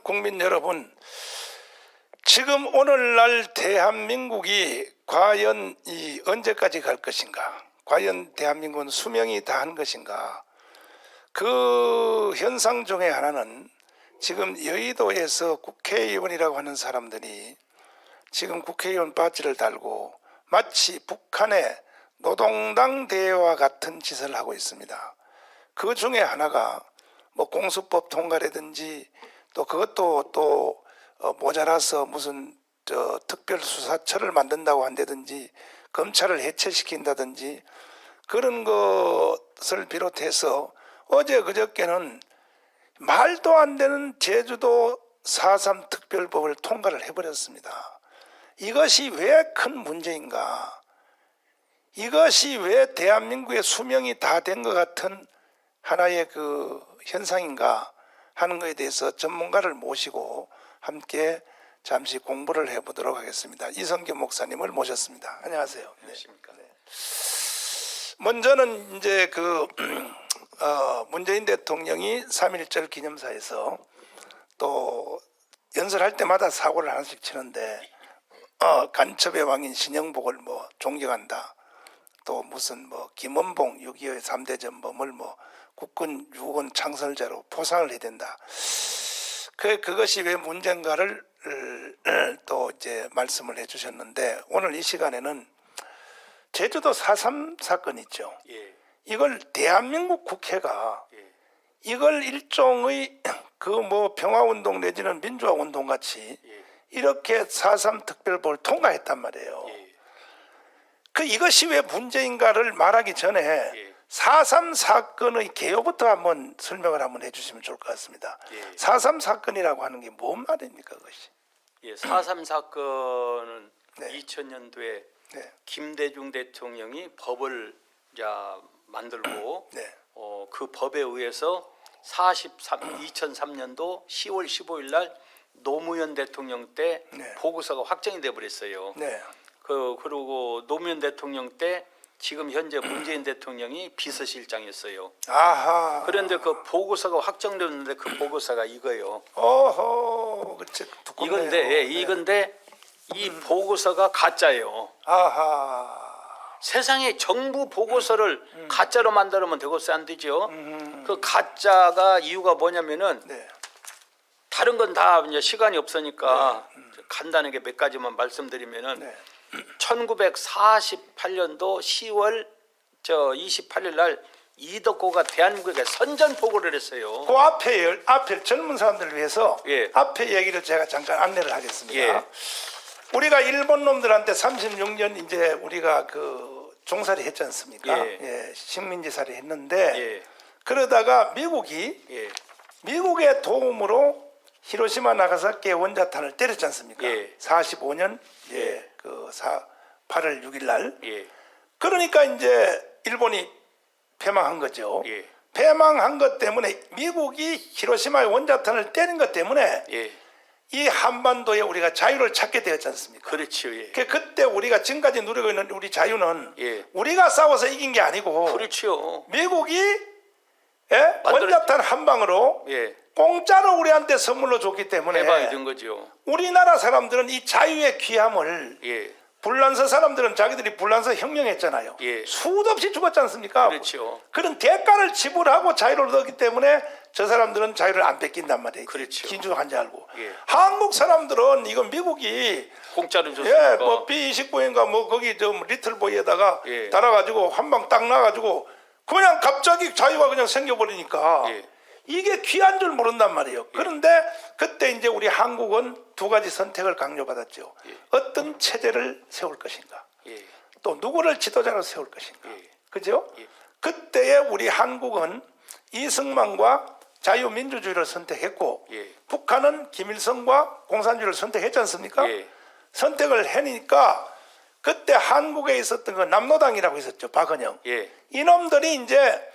국민 여러분, 지금 오늘날 대한민국이 과연 언제까지 갈 것인가? 과연 대한민국은 수명이 다한 것인가? 그 현상 중에 하나는 지금 여의도에서 국회의원이라고 하는 사람들이 지금 국회의원 바지를 달고 마치 북한의 노동당 대회와 같은 짓을 하고 있습니다. 그 중에 하나가 뭐 공수법 통과라든지 또 그것도 또 모자라서 무슨 특별수사처를 만든다고 한다든지 검찰을 해체시킨다든지 그런 것을 비롯해서 어제 그저께는 말도 안 되는 제주도 4.3 특별법을 통과를 해버렸습니다. 이것이 왜 큰 문제인가? 이것이 왜 대한민국의 수명이 다 된 것 같은 하나의 그 현상인가 하는 것에 대해서 전문가를 모시고 함께 잠시 공부를 해보도록 하겠습니다. 이성규 목사님을 모셨습니다. 안녕하세요. 안녕하십니까. 네. 먼저는 이제 문재인 대통령이 3.1절 기념사에서 또 연설할 때마다 사고를 하나씩 치는데 간첩의 왕인 신영복을 뭐 존경한다. 또 무슨 뭐 김원봉 6.25의 3대 전범을 뭐 국군 유군 창설자로 포상을 해야 된다. 그것이 왜 문제인가를 또 이제 말씀을 해주셨는데 오늘 이 시간에는 제주도 4.3 사건 있죠. 예. 이걸 대한민국 국회가 예. 이걸 일종의 그 뭐 평화운동 내지는 민주화운동 같이 예. 이렇게 4.3 특별법을 통과했단 말이에요. 예. 이것이 왜 문제인가를 말하기 전에 예. 4.3 사건의 개요부터 한번 설명을 한번 해주시면 좋을 것 같습니다. 예. 4.3 사건이라고 하는 게 뭔 말입니까, 그것이? 예, 4.3 사건은 네. 2000년도에 네. 김대중 대통령이 법을 만들고 네. 그 법에 의해서 2003년도 10월 15일 날 노무현 대통령 때 네. 보고서가 확정이 돼 버렸어요. 네. 그리고 노무현 대통령 때 지금 현재 문재인 대통령이 비서실장이었어요. 아하. 그런데 그 보고서가 확정됐는데 그 보고서가 이거예요. 어허. 그치, 두껍네요. 이건데 네. 이건데 이 보고서가 가짜예요. 아하. 세상에 정부 보고서를 가짜로 만들면 되고서 안 되죠. 그 가짜가 이유가 뭐냐면은 네. 다른 건 다 이제 시간이 없으니까 간단하게 몇 가지만 말씀드리면은 네. 1948년도 10월 28일 날 이덕호가 대한민국에 선전 보고를 했어요. 그 앞에 젊은 사람들을 위해서 예. 앞에 얘기를 제가 잠깐 안내를 하겠습니다. 예. 우리가 일본 놈들한테 36년 이제 우리가 그 종살이 했지 않습니까? 예. 예, 식민지살이 했는데 예. 그러다가 미국이 예. 미국의 도움으로 히로시마 나가사키의 원자탄을 때렸지 않습니까? 예. 45년 8월 6일 날. 예. 그러니까 이제 일본이 패망한 거죠. 예. 패망한 것 때문에 미국이 히로시마의 원자탄을 때린 것 때문에 예. 이 한반도에 우리가 자유를 찾게 되었지 않습니까? 그렇죠. 예. 그때 우리가 지금까지 누리고 있는 우리 자유는 예. 우리가 싸워서 이긴 게 아니고 그렇죠. 미국이 원자탄 한 방으로 예. 공짜로 우리한테 선물로 줬기 때문에 해방이 된 거죠. 우리나라 사람들은 이 자유의 귀함을 예. 불란서 사람들은 자기들이 불란서 혁명했잖아요. 예. 수도 없이 죽었지 않습니까? 그렇죠. 그런 대가를 지불하고 자유를 얻었기 때문에 저 사람들은 자유를 안 뺏긴단 말이에요. 그렇죠. 긴주한 줄 알고. 예. 한국 사람들은 이건 미국이 공짜로 줬으니까. 뭐 B29인가 뭐 거기 좀 리틀보이에다가 예. 달아가지고 한 방 딱 나가지고 그냥 갑자기 자유가 그냥 생겨버리니까 예. 이게 귀한 줄 모른단 말이에요. 그런데 그때 이제 우리 한국은 두 가지 선택을 강요받았죠. 예. 어떤 체제를 세울 것인가, 예. 또 누구를 지도자로 세울 것인가. 예. 그죠? 예. 그때에 우리 한국은 이승만과 자유민주주의를 선택했고 예. 북한은 김일성과 공산주의를 선택했지 않습니까? 예. 선택을 해니까 그때 한국에 있었던 그 남노당이라고 있었죠. 박은영. 예. 이놈들이 이제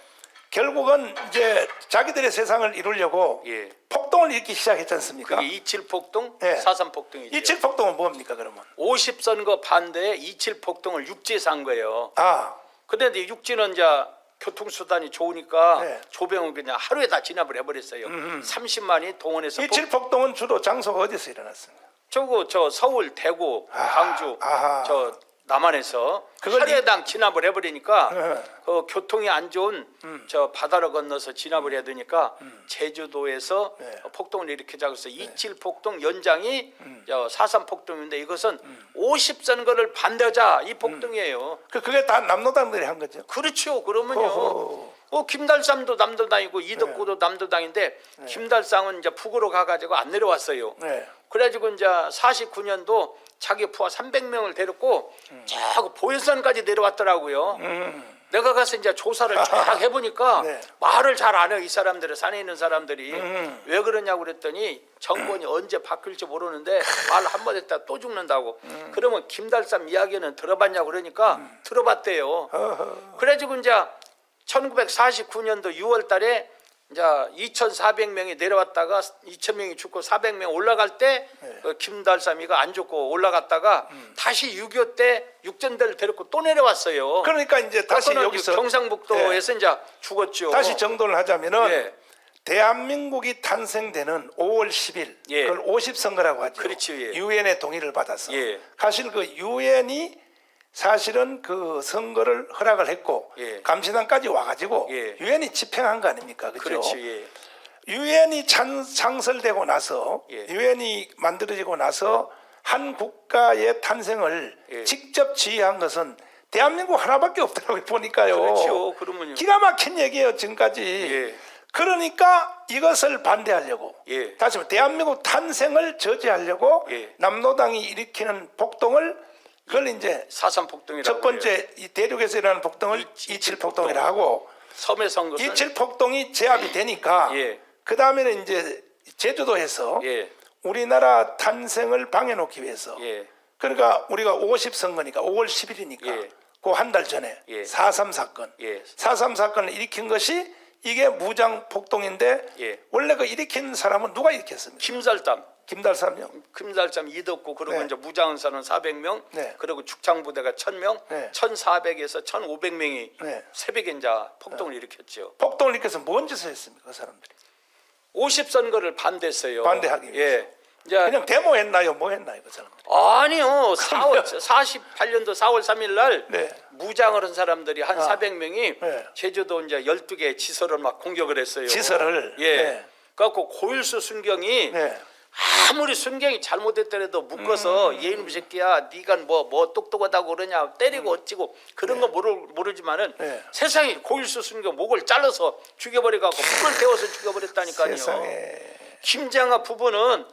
결국은 이제 자기들의 세상을 이루려고 예. 폭동을 일으키기 시작했지 않습니까? 그게 27 폭동, 예. 4.3 폭동이죠. 이 칠폭동은 뭡니까 그러면? 50선거 반대에 27 폭동을 육지에서 한 거예요. 아, 근데 이제 육지는 이제 교통수단이 좋으니까 네. 조병은 그냥 하루에 다 진압을 해버렸어요. 30만이 동원해서 이칠 폭동은 주로 장소가 어디서 일어났습니까? 저 서울, 대구, 광주, 아하. 저 남한에서 그걸 하루에당 진압을 해버리니까 네. 그 교통이 안 좋은 저 바다를 건너서 진압을 해야 되니까 제주도에서 네. 폭동을 일으키자고 해서 27 폭동 연장이 저 4.3 폭동인데 이것은 50선거를 반대하자 이 폭동이에요. 그게 다 남노당들이 한 거죠. 그렇죠. 그러면요. 어허. 김달삼도 남도당이고 이덕구도 남도당인데 김달삼은 이제 북으로 가가지고 안 내려왔어요. 네. 그래가지고 이제 49년도 자기 부하 300명을 데리고 저 보현산까지 내려왔더라고요. 내가 가서 이제 조사를 쫙 해보니까 네. 말을 잘 안 해요. 이 사람들은 산에 있는 사람들이 왜 그러냐고 그랬더니 정권이 언제 바뀔지 모르는데 말 한마디 했다 또 죽는다고. 그러면 김달삼 이야기는 들어봤냐고 그러니까 들어봤대요. 어허. 그래가지고 이제 1949년도 6월달에 이제 2,400명이 내려왔다가 2,000명이 죽고 400명 올라갈 때 김달삼이가 안 죽고 올라갔다가 다시 6.25 때 육전대를 데리고 또 내려왔어요. 그러니까 이제 다시 그거는 여기서 경상북도에서 이제 죽었죠. 다시 정돈을 하자면은 예. 대한민국이 탄생되는 5월 10일 예. 그걸 50선거라고 하죠. 그렇죠, 예. 유엔의 동의를 받아서 예. 사실 그 유엔이 사실은 그 선거를 허락을 했고 예. 감시단까지 와가지고 예. 유엔이 집행한 거 아닙니까? 그렇죠? 그렇죠. 예. 유엔이 창설되고 나서 예. 유엔이 만들어지고 나서 한 국가의 탄생을 예. 직접 지휘한 것은 대한민국 하나밖에 없더라고요. 보니까요. 그렇죠. 그러면요. 기가 막힌 얘기예요 지금까지. 예. 그러니까 이것을 반대하려고 예. 다시 말해 대한민국 탄생을 저지하려고 예. 남노당이 일으키는 폭동을 그걸 이제 4.3 폭동이라고 첫 번째 이 대륙에서 일어나는 폭동을 27 폭동이라 하고 섬에 선 것은 27 폭동이 제압이 되니까 예. 그 다음에는 이제 제주도에서 예. 우리나라 탄생을 방해놓기 위해서 예. 그러니까 우리가 50선거니까 5월 10일이니까 예. 그 한 달 전에 예. 4.3 사건 예. 4.3 사건을 일으킨 것이 이게 무장 폭동인데 예. 원래 그 일으킨 사람은 누가 일으켰습니까? 김살담 김달삼요. 금달점 이덕구 그리고 네. 이제 무장사는 400명 네. 그리고 죽창부대가 1000명 네. 1400에서 1500명이 네. 새벽에 이제 폭동을 일으켰죠. 폭동을 일으켜서 뭔 짓을 했습니까? 그 사람들이 50선거를 반대했어요. 반대하기 위해서. 예. 이제 그냥 데모했나요? 뭐 했나요? 그 사람들이 아니요. 48년도 4월 3일 날 네. 무장을 한 사람들이 한 400명이 네. 제주도 이제 12개 지서를 막 공격을 했어요. 지서를 예. 네. 그래갖고 고일수 순경이 네. 아무리 순경이 잘못했더라도 묶어서 얘이놈 새끼야 네가 뭐 똑똑하다고 그러냐 때리고 어찌고 그런 거 모르지만은 네. 세상에 고일수 순경 목을 잘라서 죽여버려갖고 풀을 태워서 죽여버렸다니까요. 세상에. 김장하 부부는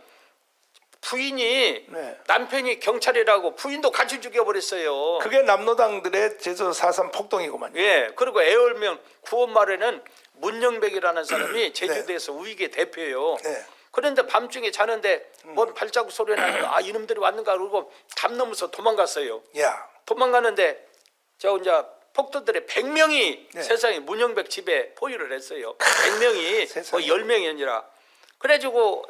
부인이 네. 남편이 경찰이라고 부인도 같이 죽여버렸어요. 그게 남노당들의 제주 4.3 폭동이구만요. 예, 그리고 애월명 9월 말에는 문영백이라는 사람이 제주도에서 우익의 대표예요. 네. 그런데 밤중에 자는데 뭔 발자국 소리 나는 아 이놈들이 왔는가 그러고 담 넘어서 도망갔어요. 야. 도망가는데 저 이제 폭도들의 100명이 네. 세상에 문영백 집에 포위를 했어요. 100명이 세상에. 거의 10명이 아니라 그래가지고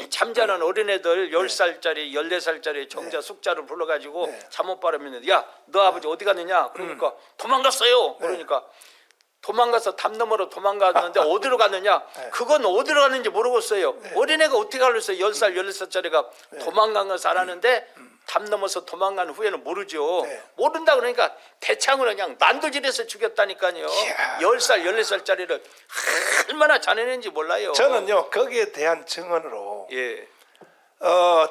잠자는 어린애들 10살짜리 14살짜리 정자 숙자를 불러가지고 네. 잠못 바라면 야 너 아버지 어디 갔느냐 그러니까 도망갔어요. 그러니까 도망가서 담 너머로 도망갔는데 어디로 갔느냐 그건 어디로 갔는지 모르겠어요. 어린애가 어떻게 알았어요. 10살 14살짜리가 도망간 것을 알았는데 담 넘어서 도망간 후에는 모르죠. 네. 모른다 그러니까 대창으로 그냥 난도질해서 죽였다니까요. 이야. 10살 14살짜리를 얼마나 잔인했는지 몰라요. 저는요 거기에 대한 증언으로 예.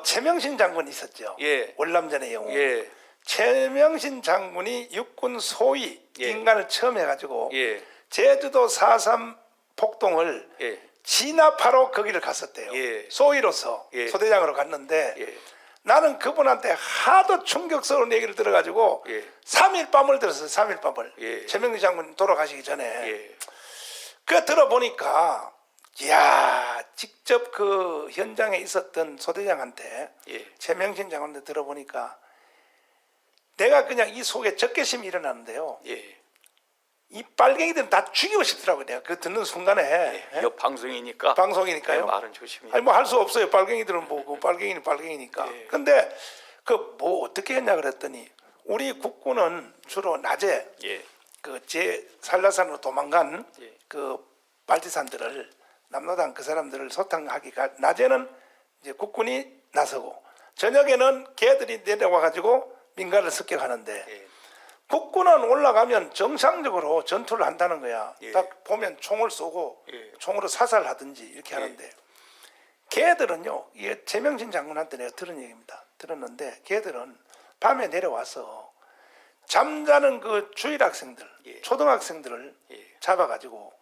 최명신 장군이 있었죠. 예. 월남전의 영웅. 예. 최명신 장군이 육군 소위 예. 인간을 처음 해가지고 예. 제주도 4.3 폭동을 예. 진압하러 거기를 갔었대요. 예. 소위로서 예. 소대장으로 갔는데 예. 나는 그분한테 하도 충격스러운 얘기를 들어가지고 예. 3일 밤을 들었어요. 3일 밤을. 예. 최명신 장군 돌아가시기 전에. 예. 그 들어보니까 이야 직접 그 현장에 있었던 소대장한테 예. 최명신 장관한테 들어보니까 내가 그냥 이 속에 적개심이 일어나는데요. 예. 이 빨갱이들은 다 죽이고 싶더라고요. 내가 그 듣는 순간에 이 방송이니까 방송이니까요. 예, 말은 조심히. 아니 뭐 할 수 없어요. 빨갱이들은 뭐고 빨갱이는 빨갱이니까. 예. 근데 그 뭐 어떻게 했냐 그랬더니 우리 국군은 주로 낮에 예. 그 제 한라산으로 도망간 예. 그 발티산들을 남로당 그 사람들을 소탕하기가 낮에는 이제 국군이 나서고 저녁에는 걔들이 내려와 가지고 민가를 습격하는데 예. 국군은 올라가면 정상적으로 전투를 한다는 거야. 예. 딱 보면 총을 쏘고 예. 총으로 사살하든지 이렇게 하는데 걔들은요. 이게 최명신 장군한테 내가 들은 얘기입니다. 들었는데 걔들은 밤에 내려와서 잠자는 그 주일 학생들, 예. 초등학생들을 예. 잡아가지고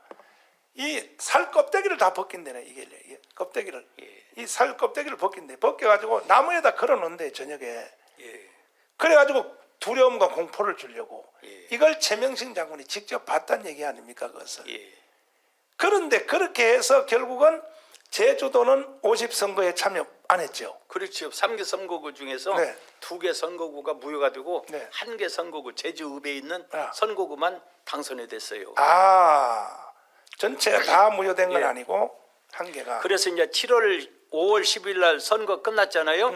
이 살 껍데기를 다 벗긴대네. 이게 껍데기를 예. 이 살 껍데기를 벗긴대. 벗겨가지고 나무에다 걸어놓는데 저녁에 예. 그래가지고 두려움과 공포를 주려고 예. 이걸 최명신 장군이 직접 봤다는 얘기 아닙니까 그것을. 예. 그런데 그렇게 해서 결국은 제주도는 50선거에 참여 안 했죠. 그렇죠. 3개 선거구 중에서 네. 2개 선거구가 무효가 되고 네. 1개 선거구 제주읍에 있는 아. 선거구만 당선이 됐어요. 전체가 다 무효된 건 예. 아니고 한 개가. 그래서 이제 5월 10일 날 선거 끝났잖아요.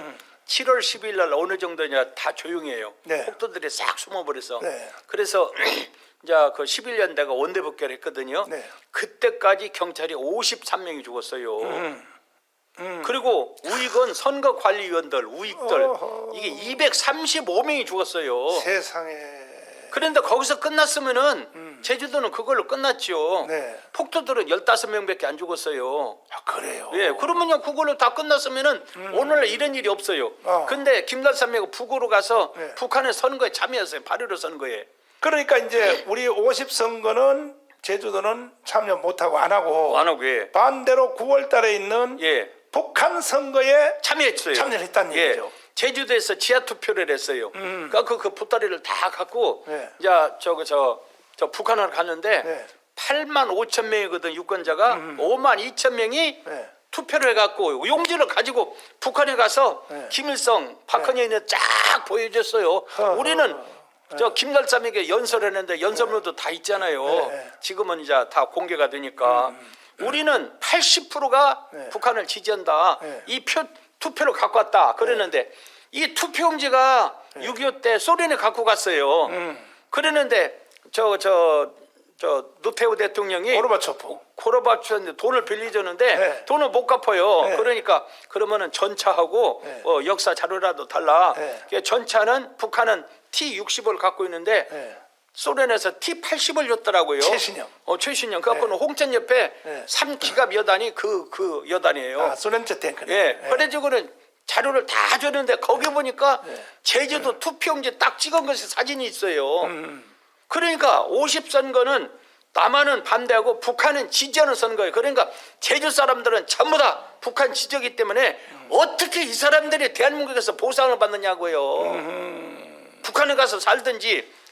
7월 10일 날 어느 정도냐 다 조용해요. 네. 폭도들이 싹 숨어버려서. 네. 그래서 이제 그 11년 내가 원대복귀를 했거든요. 네. 그때까지 경찰이 53명이 죽었어요. 그리고 우익은 선거관리위원들, 우익들 어허. 이게 235명이 죽었어요. 세상에. 그런데 거기서 끝났으면은 제주도는 그걸로 끝났죠. 네. 폭도들은 15명밖에 안 죽었어요. 그래요. 예, 그러면요 그걸로 다 끝났으면은 오늘날 이런 일이 없어요. 근데 김달삼이가 북으로 가서 네. 북한의 선거에 참여했어요. 8.15 선거에. 그러니까 이제 우리 50선거는 제주도는 참여 못하고 안 하고 안 하고 예. 반대로 9월 달에 있는 예. 북한 선거에 참여했어요. 참여를 했다는 예. 얘기죠. 제주도에서 지하 투표를 했어요. 그러니까 그 보따리를 다 갖고 네. 이제 저 북한을 갔는데 네. 8만 5천 명이거든 유권자가 5만 2천 명이 네. 투표를 해갖고 용지를 가지고 북한에 가서 네. 김일성, 박헌영을 쫙 보여줬어요. 우리는 저 김달삼에게 연설했는데 연설문도 다 있잖아요. 네. 지금은 이제 다 공개가 되니까 우리는 80%가 네. 북한을 지지한다. 네. 이 투표를 갖고 왔다. 그랬는데 이 투표용지가 6.25 때 소련에 갖고 갔어요. 그랬는데 저 노태우 대통령이 고르바초프. 고르바초프한테 돈을 빌려줬는데 네. 돈을 못 갚아요. 네. 그러니까 그러면은 전차하고 네. 역사 자료라도 달라. 네. 그러니까 전차는 북한은 T-60을 갖고 있는데 네. 소련에서 T-80을 줬더라고요. 최신형. 최신형. 그래갖고는 홍천 옆에 네. 3기갑 여단이 그 여단이에요. 소련제 탱크네. 예. 그래가지고는 자료를 다 줬는데 거기 보니까 제주도 투표용지 딱 찍은 것이 사진이 있어요. 그러니까 50선거는 남한은 반대하고 북한은 지지하는 선거예요. 그러니까 제주 사람들은 전부 다 북한 지지이기 때문에 어떻게 이 사람들이 대한민국에서 보상을 받느냐고요. 북한에 가서 살든지.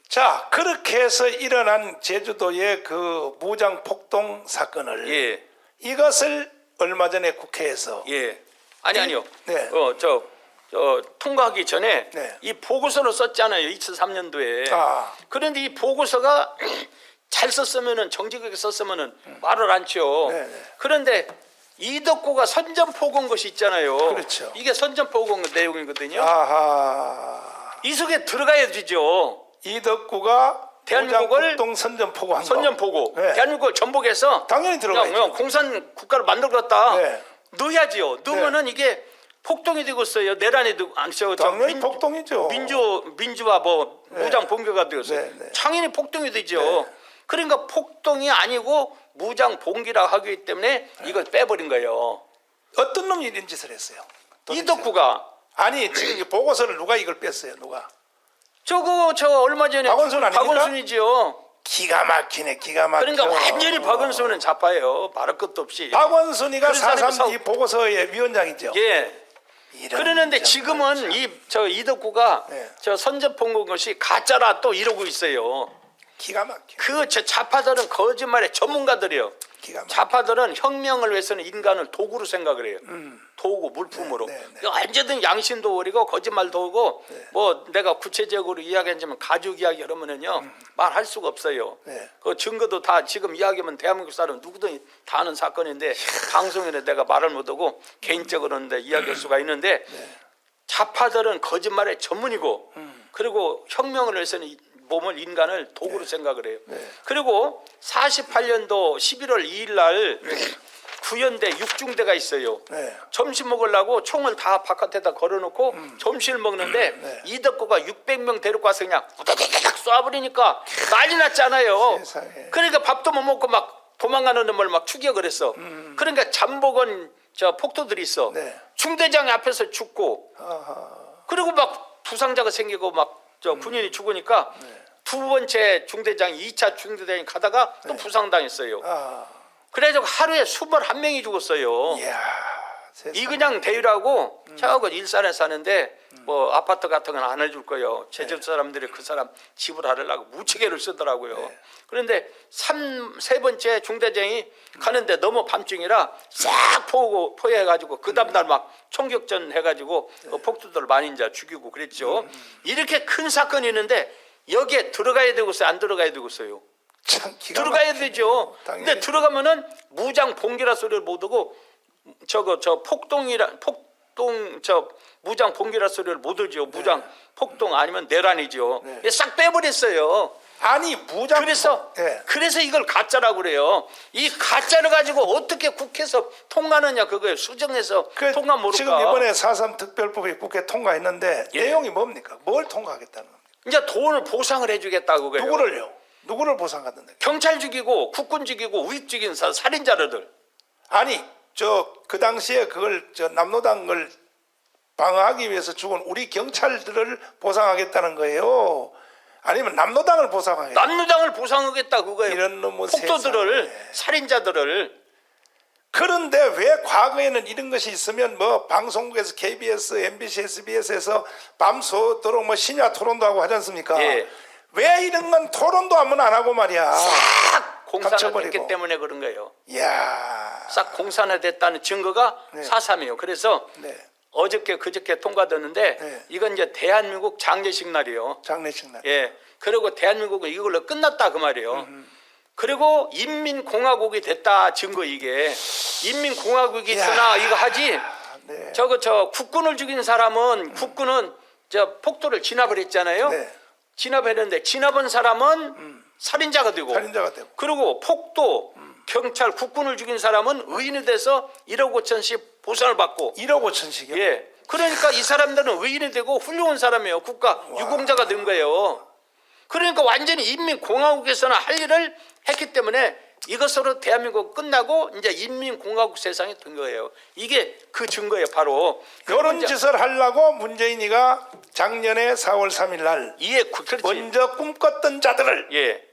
자, 그렇게 해서 일어난 제주도의 그 무장 폭동 사건을 예. 이것을 얼마 전에 국회에서 예. 아니요. 네. 통과하기 전에 네. 이 보고서를 썼잖아요. 2003년도에. 그런데 이 보고서가 잘 썼으면은 정직하게 썼으면은 말을 않죠. 네, 네. 그런데 이덕구가 선전포고한 것이 있잖아요. 그렇죠. 이게 선전포고한 내용이거든요. 이 속에 들어가야 되죠. 이덕구가 대한민국을 무장 폭동 선전포고한 거. 선전포고. 네. 대한민국을 전복해서 당연히 들어가야죠. 그냥 공산 국가를 만들었다. 네. 넣어야지요. 넣으면은 이게 폭동이 되고 있어요. 내란이 되고 당연히 폭동이죠. 민주화 무장 봉기가 되었어요. 네, 네. 당연히 폭동이 되죠. 네. 그러니까 폭동이 아니고 무장 봉기라 하기 때문에 이걸 빼버린 거예요. 어떤 놈이 이런 짓을 했어요? 도대체? 이덕구가 아니 지금 이 보고서를 누가 이걸 뺐어요? 누가? 저 얼마 전에 박원순 아닙니까? 박원순이지요. 기가 막히네. 기가 막혀. 그러니까 완전히 박원순은 자파예요. 말할 것도 없이. 박원순이가 그런 사람이 4.3 이 보고서의 위원장이죠. 예. 이런 그러는데 참 지금은 이덕구가 네. 저 선전포고한 것이 가짜라 또 이러고 있어요. 기가 막혀. 그 자파들은 거짓말의 전문가들이요. 기가 막혀. 자파들은 혁명을 위해서는 인간을 도구로 생각을 해요. 도구, 물품으로. 네, 네. 언제든 양심도 버리고 거짓말도 하고 뭐 내가 구체적으로 이야기하자면 가족 이야기 그러면은요 말할 수가 없어요. 네. 그 증거도 다 지금 이야기하면 대한민국 사람 누구든 다 아는 사건인데 방송에는 내가 말을 못하고 개인적으로는 이야기할 수가 있는데 자파들은 거짓말의 전문이고 그리고 혁명을 위해서는 몸을 인간을 도구로 생각을 해요. 네. 그리고 48년도 11월 2일 날 구현대 육중대가 있어요. 네. 점심 먹으려고 총을 다 바깥에다 걸어놓고 점심을 먹는데 네. 이덕구가 600명 데리고 와서 그냥 우다다닥 쏴버리니까 난리 났잖아요. 세상에. 그러니까 밥도 못 먹고 막 도망가는 놈을 막 추격을 했어. 그러니까 잠복은 저 폭도들이 있어. 네. 중대장이 앞에서 죽고 아하. 그리고 막 부상자가 생기고 막 저 군인이 죽으니까 두 번째 중대장 2차 중대장이 가다가 또 부상당했어요. 아. 그래가지고 하루에 21명이 죽었어요. 이야. 세상에. 이근양 대위라고 저거 일산에 사는데 뭐 아파트 같은 건 안 해줄 거예요. 제주도 사람들이 그 사람 집을 하려고 무지개를 쓰더라고요. 네. 그런데 세 번째 중대장이 가는데 너무 밤중이라 싹 포위해가지고 그 다음날 막 총격전 해가지고 그 폭도들 많이 이제 죽이고 그랬죠. 이렇게 큰 사건이 있는데 여기에 들어가야 되고서 안 들어가야 되고서요. 참 기가 들어가야 막히네요. 되죠. 당연히. 근데 들어가면은 무장 봉기라 소리를 못 듣고 저 폭동 저 무장 봉기라 소리를 못 들죠. 무장 폭동 아니면 내란이죠. 네. 싹 빼버렸어요. 아니 무장. 그래서 이걸 가짜라고 그래요. 이 가짜를 가지고 어떻게 국회에서 통과하느냐 그거예요. 수정해서 통과 모를까. 지금 이번에 4.3 특별법이 국회 통과했는데 예. 내용이 뭡니까? 뭘 통과하겠다는 겁니까? 이제 돈을 보상을 해주겠다고 그래요. 누구를요? 누구를 보상하던데? 경찰 죽이고 국군 죽이고 우익 죽인 살인자들. 아니 그 당시에 그걸 남로당을 방어하기 위해서 죽은 우리 경찰들을 보상하겠다는 거예요. 아니면 남로당을 보상하겠다. 남로당을 보상하겠다 그거예요. 이런 놈의 폭도들을 세상에. 살인자들을. 그런데 왜 과거에는 이런 것이 있으면 뭐 방송국에서 KBS, MBC, SBS에서 밤새도록 뭐 심야 토론도 하고 하지 않습니까? 예. 왜 이런 건 토론도 한번 안 하고 말이야. 싹 공산화 감춰버리고. 됐기 때문에 그런 거예요. 이야. 싹 공산화 됐다는 증거가 네. 4.3이에요. 그래서 네. 어저께 그저께 통과됐는데 네. 이건 이제 대한민국 장례식 날이에요. 장례식 날. 예. 그리고 대한민국은 이걸로 끝났다 그 말이에요. 그리고 인민공화국이 됐다 증거 이게. 인민공화국이 있으나 이거 하지. 네. 저 국군을 죽인 사람은 국군은 저 폭도를 진압을 했잖아요. 네. 진압했는데 진압한 사람은 살인자가 되고 살인자가 되고. 그리고 폭도 경찰 국군을 죽인 사람은 의인이 돼서 1억 5천씩 보상을 받고 1억 5천씩이요? 예. 그러니까 이 사람들은 의인이 되고 훌륭한 사람이에요. 국가 유공자가 된 거예요. 그러니까 완전히 인민공화국에서는 할 일을 했기 때문에 이것으로 대한민국 끝나고 이제 인민공화국 세상이 된 거예요. 이게 그 증거예요. 바로 이런 짓을 하려고 문재인이가 작년에 4월 3일 날 그렇지. 먼저 꿈꿨던 자들을 예.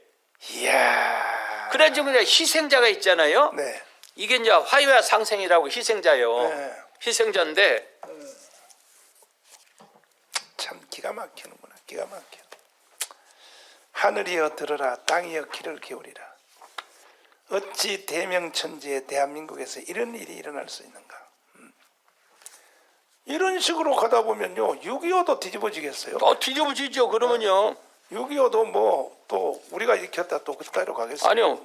이야. 그래가지고 이제 희생자가 있잖아요. 네. 이게 이제 화요와 상생이라고 희생자예요. 네. 희생자인데 참 기가 막히는구나. 기가 막혀. 하늘이여 들으라 땅이여 귀를 기울이라. 어찌 대명천지의 대한민국에서 이런 일이 일어날 수 있는가. 이런 식으로 가다 보면요 6.25도 뒤집어지겠어요. 뒤집어지죠. 그러면요. 6.25도 뭐 또 우리가 일으켰다 또 그따위로 가겠어요. 아니요.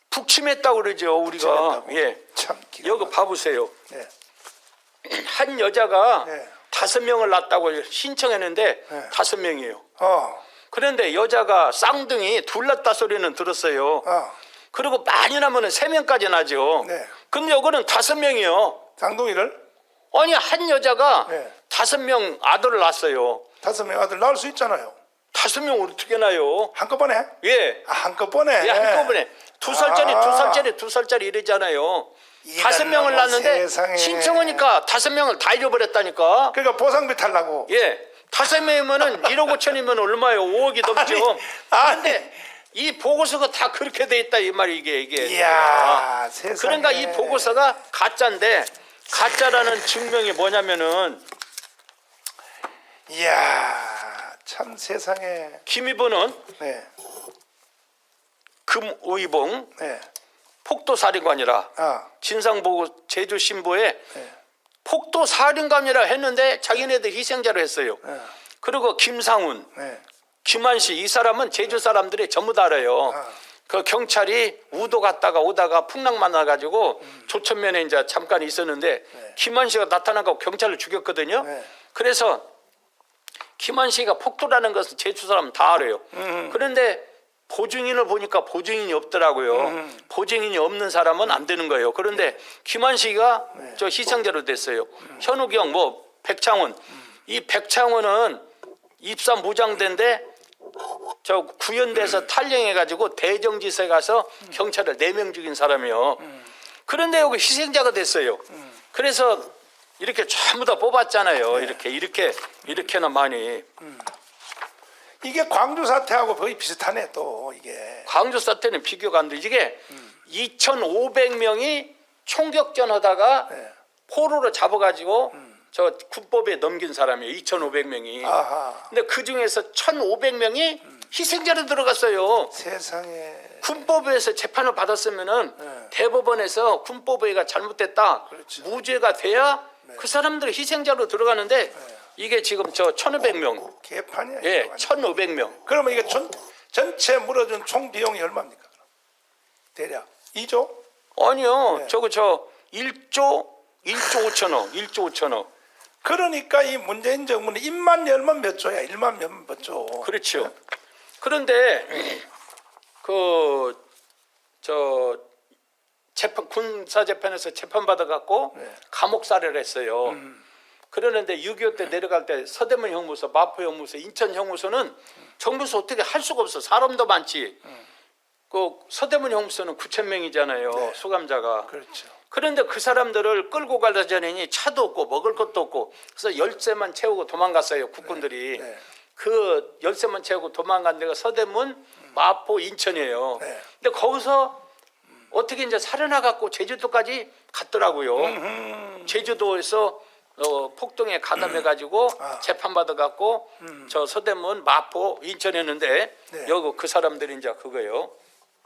북침했다고 그러죠. 우리가. 북침했다고? 예. 참 기가 여기 막혀. 봐보세요. 네. 한 여자가 네. 5명을 낳았다고 신청했는데 네. 5명이에요. 어. 그런데 여자가 쌍둥이 둘 낳았다 소리는 들었어요. 그리고 많이 나면은 3명까지 나죠. 네. 근데 여기는 5명이요. 쌍둥이를 아니 한 여자가 네. 5명 아들을 낳았어요. 5명 아들 낳을 수 있잖아요. 5명 어떻게 나요? 한꺼번에? 예. 한꺼번에. 예, 한꺼번에 2살짜리, 아. 2살짜리, 2살짜리 이러잖아요. 이런 5명을 놈은 낳았는데 세상에. 신청하니까 5명을 다 잃어버렸다니까. 그러니까 보상비 탈라고. 예. 5명이면은 1억 5천이면 얼마예요? 5억이 넘죠. 그런데 이 보고서가 다 그렇게 돼 있다 이 말이 이게. 이야, 세상에. 그러니까 이 보고서가 가짜인데 가짜라는 증명이 뭐냐면은 이야, 참 세상에. 김희부는 네, 금의봉 네. 폭도살인관이라 아, 진상보고 제주신보에 네. 폭도살인관이라 했는데 자기네들 희생자로 했어요. 네. 그리고 김상훈, 네. 김한식 이 사람은 제주 사람들이 전부 다 알아요. 그 경찰이 우도 갔다가 오다가 풍랑 만나가지고 조천면에 이제 잠깐 있었는데 김한식이 나타나고 경찰을 죽였거든요. 네. 그래서 김한식이가 폭도라는 것은 제주 사람 다 알아요. 그런데 보증인을 보니까 보증인이 없더라고요. 보증인이 없는 사람은 안 되는 거예요. 그런데 김한식이가 저 희생자로 됐어요. 현우경 뭐 백창원 이 백창원은 입사 무장대인데 저 구현대에서 탈영해가지고 대정지사에 가서 경찰을 4명 죽인 사람이요. 그런데 여기 희생자가 됐어요. 그래서 이렇게 전부 다 뽑았잖아요. 이렇게나 많이. 이게 광주 사태하고 거의 비슷하네 또 이게. 광주 사태는 비교가 안 돼. 이게 2,500명이 총격전 하다가 네. 포로로 잡아가지고 저 군법에 넘긴 사람이에요. 2,500명이. 아하. 근데 그 중에서 1,500명이 희생자로 들어갔어요. 세상에. 군법에서 재판을 받았으면은 네. 대법원에서 군법회가 잘못됐다. 그렇죠. 무죄가 돼야 그 사람들이 희생자로 들어가는데 이게 지금 저 1,500명. 개판이야. 예, 이거. 1,500명. 그러면 이게 전체 물어준 총 비용이 얼마입니까? 대략 2조? 아니요. 네. 저 1조 5천억. 1조 5천억. 그러니까 이 문재인 정부는 1만 열면 몇 조야? 1만 열면 몇 조? 그렇죠. 그런데 저 재판 군사 재판에서 재판 받아 갖고 감옥 살해를 했어요. 그러는데 6.25 때 내려갈 때 서대문 형무소, 마포 형무소, 인천 형무소는 정부에서 어떻게 할 수가 없어. 사람도 많지. 그 서대문 형무소는 9,000명이잖아요. 네. 수감자가. 그렇죠. 그런데 그 사람들을 끌고 가려자니 차도 없고 먹을 것도 없고 그래서 열쇠만 채우고 도망갔어요. 국군들이. 네. 그 열쇠만 채우고 도망간 데가 서대문, 마포, 인천이에요. 네. 근데 거기서 어떻게 이제 살해나갖고 제주도까지 갔더라고요. 제주도에서 폭동에 가담해가지고 재판받아갖고 저 서대문, 마포, 인천이었는데 네. 여기 그 사람들이 이제 그거예요.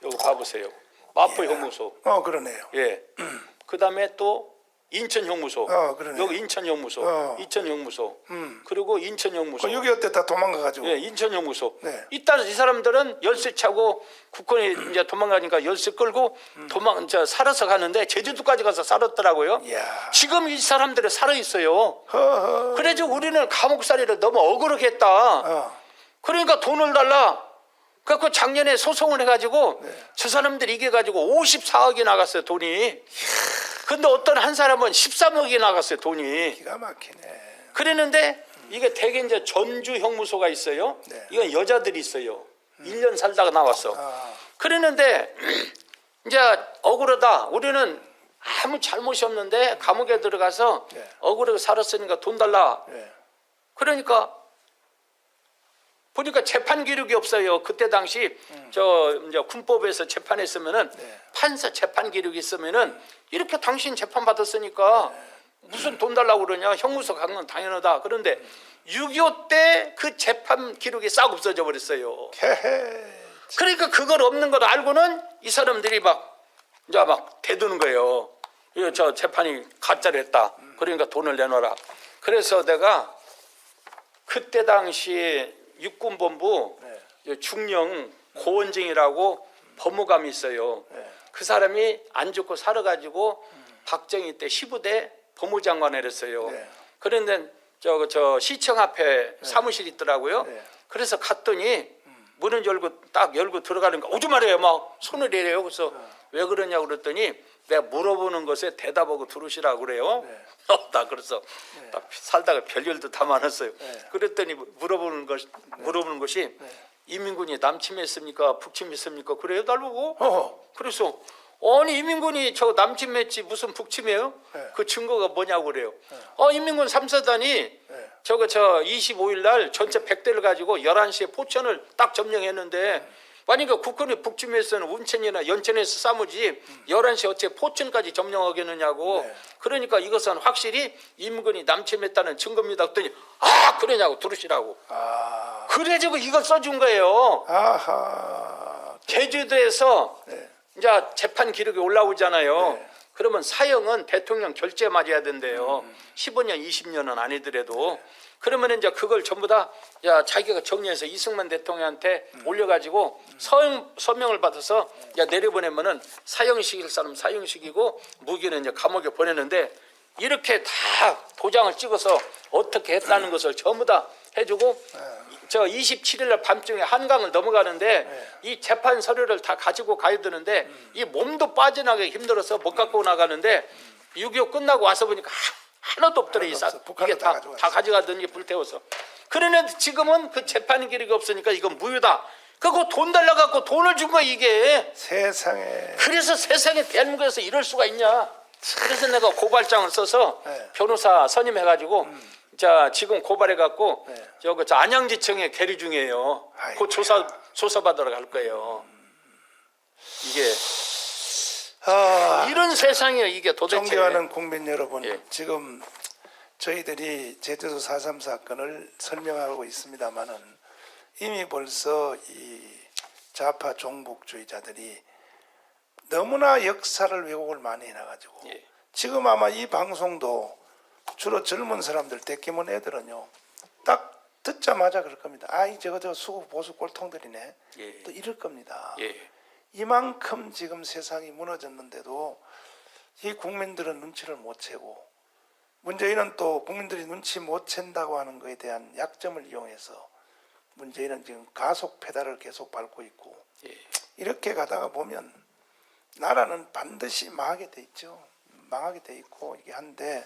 여기 봐보세요. 마포 형무소. 그러네요. 예. 그다음에 또 인천 형무소. 그러네. 여기 인천 형무소. 인천 형무소. 그리고 인천 형무소. 6.25 때 다 도망가가지고. 예, 인천 형무소. 네. 이따 이 사람들은 열쇠 차고 국권이 이제 도망가니까 열쇠 끌고 살아서 가는데 제주도까지 가서 살았더라고요. 이야. 지금 이 사람들이 살아 있어요. 허허. 그래서 우리는 감옥살이를 너무 억울하겠다. 그러니까 돈을 달라. 그래서 작년에 소송을 해가지고 저 사람들이 이겨가지고 54억이 나갔어요 돈이. 근데 어떤 한 사람은 13억이 나갔어요 돈이. 기가 막히네. 그랬는데 이게 대개 이제 전주 형무소가 있어요. 네. 이건 여자들이 있어요. 1년 살다가 나왔어. 그랬는데 이제 억울하다. 우리는 아무 잘못이 없는데 감옥에 들어가서 네. 억울하게 살았으니까 돈 달라. 네. 그러니까 보니까 재판 기록이 없어요. 그때 당시 저 이제 군법에서 재판했으면은 판사 재판 기록이 있으면은 이렇게 당신 재판 받았으니까 무슨 돈 달라고 그러냐. 형무소 간 건 당연하다. 그런데 6.25 때 그 재판 기록이 싹 없어져 버렸어요. 헤헤. 그러니까 그걸 없는 걸 알고는 이 사람들이 막 대드는 거예요. 이거 저 재판이 가짜를 했다. 그러니까 돈을 내놔라. 그래서 내가 그때 당시 육군본부 중령 고원증이라고 법무감이 있어요. 그 사람이 안 죽고 살아가지고 박정희 때 15대 법무장관을 했어요. 그런데 저 시청 앞에 사무실이 있더라고요. 그래서 갔더니 문을 딱 열고 들어가니까 오지 말아요. 막 손을 내려요. 그래서 왜 그러냐고 그랬더니 내가 물어보는 것에 대답하고 들으시라고 그래요. 나 그래서 딱 살다가 별일도 다 많았어요. 그랬더니 물어보는 것이 이민군이 남침했습니까? 북침했습니까? 그래요? 날 보고. 그래서 아니 이민군이 저 남침했지 무슨 북침이에요? 그 증거가 뭐냐고 그래요. 이민군 3사단이 저 25일 날 전체 100대를 가지고 11시에 포천을 딱 점령했는데 만약에 국군이 북침에서는 운천이나 연천에서 싸우지 11시 어째 포천까지 점령하겠느냐고. 그러니까 이것은 확실히 임근이 남침했다는 증거입니다. 했더니 그러냐고 들으시라고. 그래가지고 이걸 써준 거예요. 아하. 제주도에서 이제 재판 기록이 올라오잖아요. 그러면 사형은 대통령 결재 맞아야 된대요. 15년, 20년은 아니더라도. 그러면 이제 그걸 전부 다 자기가 정리해서 이승만 대통령한테 올려가지고 서명을 받아서 내려보내면은 사형시킬 사람 사형시키고 무기는 이제 감옥에 보내는데 이렇게 다 도장을 찍어서 어떻게 했다는 것을 전부 다 해주고 저 27일 날 밤중에 한강을 넘어가는데 이 재판 서류를 다 가지고 가야 되는데 이 몸도 빠져나가기 힘들어서 못 갖고 나가는데 6.25 끝나고 와서 보니까 하나도 없더래. 하나도 없어. 북한은 이게 다 다 가져갔어. 가져가더니 불태워서. 그러는데 지금은 그 재판 기록이 없으니까 이건 무효다. 그거 돈 달라갖고 돈을 준 거야 이게. 세상에. 그래서 세상에 대한민국에서 이럴 수가 있냐. 그래서 내가 고발장을 써서 네. 변호사 선임해가지고 자 지금 고발해갖고 네. 저 안양지청에 계류 중이에요. 아이고. 그 조사 받으러 갈 거예요. 이게 이런 세상이에요. 이게 도대체. 존경하는 국민 여러분, 예. 지금 저희들이 제주도 4.3 사건을 설명하고 있습니다만은 이미 벌써 이 좌파 종북주의자들이 너무나 역사를 왜곡을 많이 해놔가지고 예. 지금 아마 이 방송도 주로 젊은 사람들 대끼문 애들은요 딱 듣자마자 그럴 겁니다. 아이 저거 수구 보수 꼴통들이네. 예. 또 이럴 겁니다. 예. 이만큼 지금 세상이 무너졌는데도 이 국민들은 눈치를 못 채고 문재인은 또 국민들이 눈치 못 챈다고 하는 것에 대한 약점을 이용해서 문재인은 지금 가속 페달을 계속 밟고 있고 예. 이렇게 가다가 보면 나라는 반드시 망하게 돼 있죠. 망하게 돼 있고 이게 한데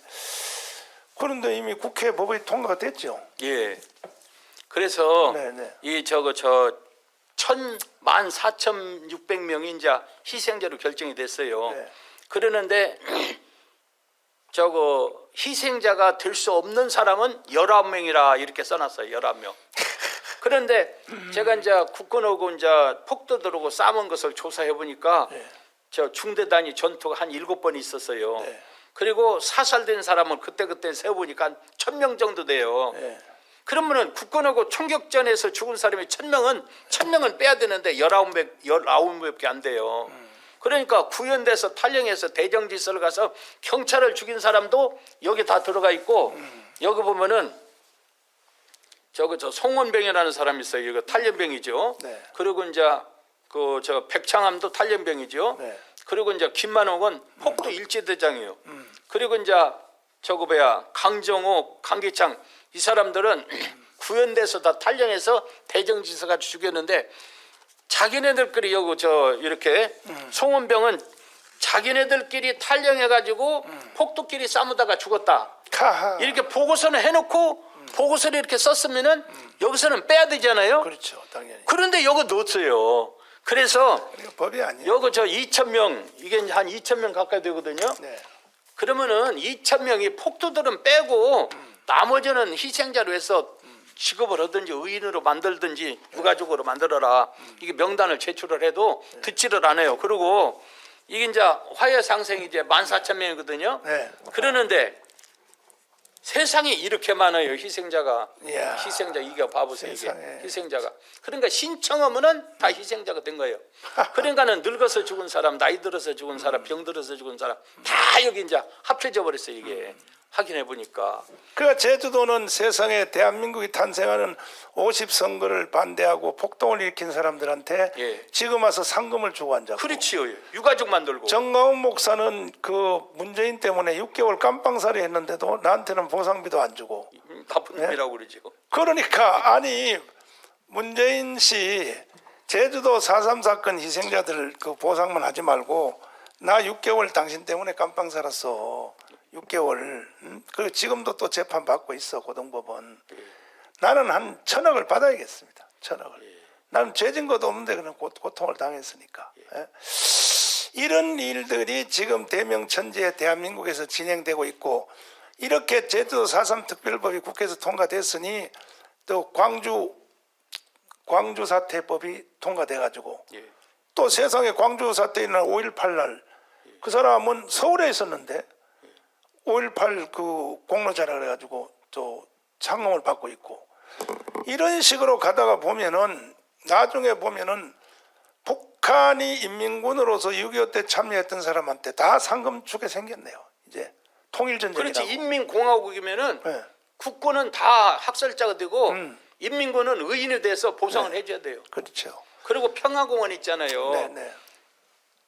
그런데 이미 국회 법이 통과가 됐죠. 예. 그래서 네네. 이 저거 저 14,600명이 이제 희생자로 결정이 됐어요. 네. 그러는데 저거 희생자가 될 수 없는 사람은 19명이라 이렇게 써놨어요. 19명. 그런데 제가 이제 국군하고 이제 폭도 들어오고 싸운 것을 조사해 보니까 네. 저 중대단위 전투가 한 7번 있었어요. 네. 그리고 사살된 사람은 그때 세어보니까 한 1,000명 정도 돼요. 네. 그러면은 국군하고 총격전에서 죽은 사람이 1,000명은 빼야 되는데 19명밖에 안 돼요. 그러니까 구현돼서 탈영해서 대정지서를 가서 경찰을 죽인 사람도 여기 다 들어가 있고 여기 보면은 저 송원병이라는 사람이 있어요. 이거 탈영병이죠. 네. 그리고 이제 저 백창함도 탈영병이죠. 네. 그리고 이제 김만옥은 폭도 일제대장이에요. 그리고 이제 강정호, 강기창 이 사람들은 구현돼서 다 탈영해서 대정지서가 죽였는데 자기네들끼리 이렇게 송원병은 자기네들끼리 탈영해가지고 폭도끼리 싸우다가 죽었다. 카하. 이렇게 보고서는 해놓고 보고서를 이렇게 썼으면은 여기서는 빼야 되잖아요. 그렇죠, 당연히. 그런데 여기 넣었어요. 그래서 이거 법이 아니에요. 여기 2,000명 이게 이제 한 2,000명 가까이 되거든요. 네. 그러면은 2,000명이 폭도들은 빼고 나머지는 희생자로 해서 직업을 하든지 의인으로 만들든지 유가족으로 만들어라. 이게 명단을 제출을 해도 듣지를 않아요. 그리고 이게 이제 화해 상생이 이제 14,000명이거든요. 네. 그러는데 세상에 이렇게 많아요. 희생자가. 이야. 희생자 이게 봐보세요. 이게 세상에. 희생자가. 그러니까 신청하면은 다 희생자가 된 거예요. 그러니까는 늙어서 죽은 사람, 나이 들어서 죽은 사람, 병 들어서 죽은 사람 다 여기 이제 합쳐져 버렸어요. 이게 확인해 보니까. 그러니까 제주도는 세상에 대한민국이 탄생하는 50선거를 반대하고 폭동을 일으킨 사람들한테 예. 지금 와서 상금을 주고 앉았고 그렇지요. 유가족 만들고. 정가훈 목사는 그 문재인 때문에 6개월 깜빵살이 했는데도 나한테는 보상비도 안 주고 나쁜 놈이라고 그러지. 그러니까 아니 문재인 씨 제주도 4.3 사건 희생자들 그 보상만 하지 말고 나 6개월 당신 때문에 깜빵 살았어. 6개월. 그 지금도 또 재판 받고 있어 고등법원. 나는 한 1,000억을 받아야겠습니다. 1,000억을. 나는 죄진 것도 없는데 그냥 고통을 당했으니까. 예? 이런 일들이 지금 대명천지에 대한민국에서 진행되고 있고 이렇게 제주도 4.3 특별법이 국회에서 통과됐으니 또 광주 사태법이 통과돼 가지고 예. 또 세상에 광주 사태 일어난 5.18 날 그 사람은 서울에 있었는데 5.18 그 공로자라 그래가지고 또 상금을 받고 있고 이런 식으로 가다가 보면은 나중에 보면은 북한이 인민군으로서 6.25 때 참여했던 사람한테 다 상금 주게 생겼네요. 이제 통일전쟁이라고. 그렇지. 인민공화국이면은 네. 국군은 다 학살자가 되고 인민군은 의인에 대해서 보상을 해줘야 돼요. 그렇죠. 그리고 평화공원 있잖아요. 네네.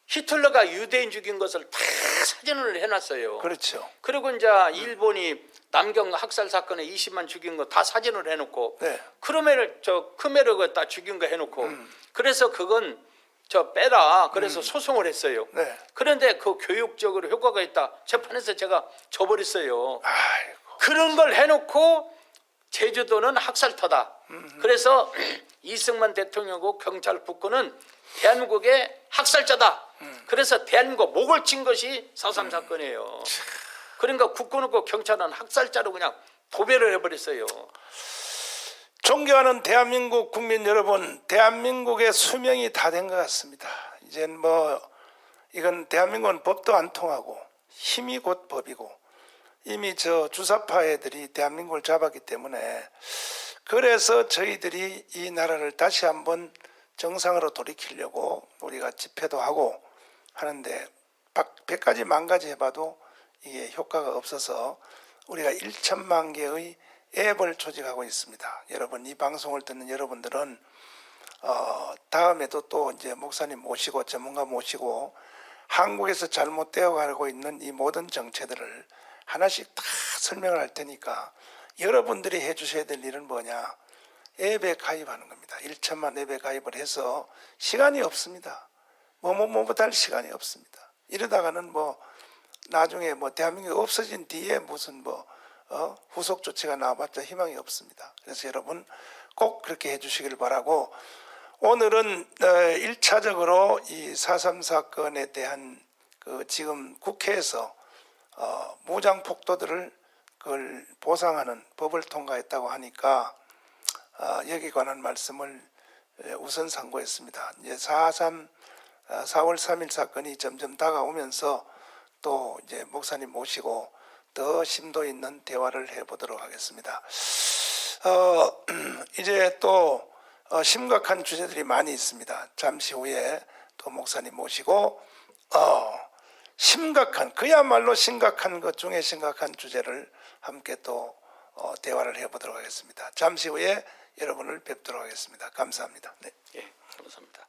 히틀러가 유대인 죽인 것을 다 사진을 해놨어요. 그렇죠. 그리고 이제 일본이 남경 학살 사건에 20만 죽인 거 다 사진을 해놓고 네. 크루메를 저 크메르가 다 죽인 거 해놓고 그래서 그건 저 빼라 그래서 소송을 했어요. 네. 그런데 그 교육적으로 효과가 있다 재판에서 제가 져버렸어요. 아이고. 그런 걸 해놓고 제주도는 학살터다. 그래서 이승만 대통령하고 경찰 북군은 대한민국의 학살자다. 그래서 대한민국 목을 친 것이 4.3 사건이에요. 그러니까 국군하고 경찰은 학살자로 그냥 도배를 해버렸어요. 존경하는 대한민국 국민 여러분, 대한민국의 수명이 다 된 것 같습니다. 이젠 뭐 이건 대한민국은 법도 안 통하고 힘이 곧 법이고 이미 저 주사파 애들이 대한민국을 잡았기 때문에 그래서 저희들이 이 나라를 다시 한번 정상으로 돌이키려고 우리가 집회도 하고 하는데 100가지 만가지 해봐도 이게 효과가 없어서 우리가 1천만 개의 앱을 조직하고 있습니다. 여러분 이 방송을 듣는 여러분들은 다음에도 또 이제 목사님 모시고 전문가 모시고 한국에서 잘못되어 가고 있는 이 모든 정체들을 하나씩 다 설명을 할 테니까 여러분들이 해주셔야 될 일은 뭐냐? 앱에 가입하는 겁니다. 1천만 앱에 가입을 해서 시간이 없습니다. 뭐할 시간이 없습니다. 이러다가는 뭐 나중에 뭐 대한민국이 없어진 뒤에 무슨 뭐 후속 조치가 나와봤자 희망이 없습니다. 그래서 여러분 꼭 그렇게 해주시길 바라고 오늘은 1차적으로 이 4.3 사건에 대한 그 지금 국회에서 무장 폭도들을 그걸 보상하는 법을 통과했다고 하니까 여기 관한 말씀을 우선 상고했습니다. 이제 4.3 4월 3일 사건이 점점 다가오면서 또 이제 목사님 모시고 더 심도 있는 대화를 해보도록 하겠습니다. 이제 또 심각한 주제들이 많이 있습니다. 잠시 후에 또 목사님 모시고 심각한 그야말로 심각한 것 중에 심각한 주제를 함께 또 대화를 해보도록 하겠습니다. 잠시 후에 여러분을 뵙도록 하겠습니다. 감사합니다. 네. 예, 감사합니다.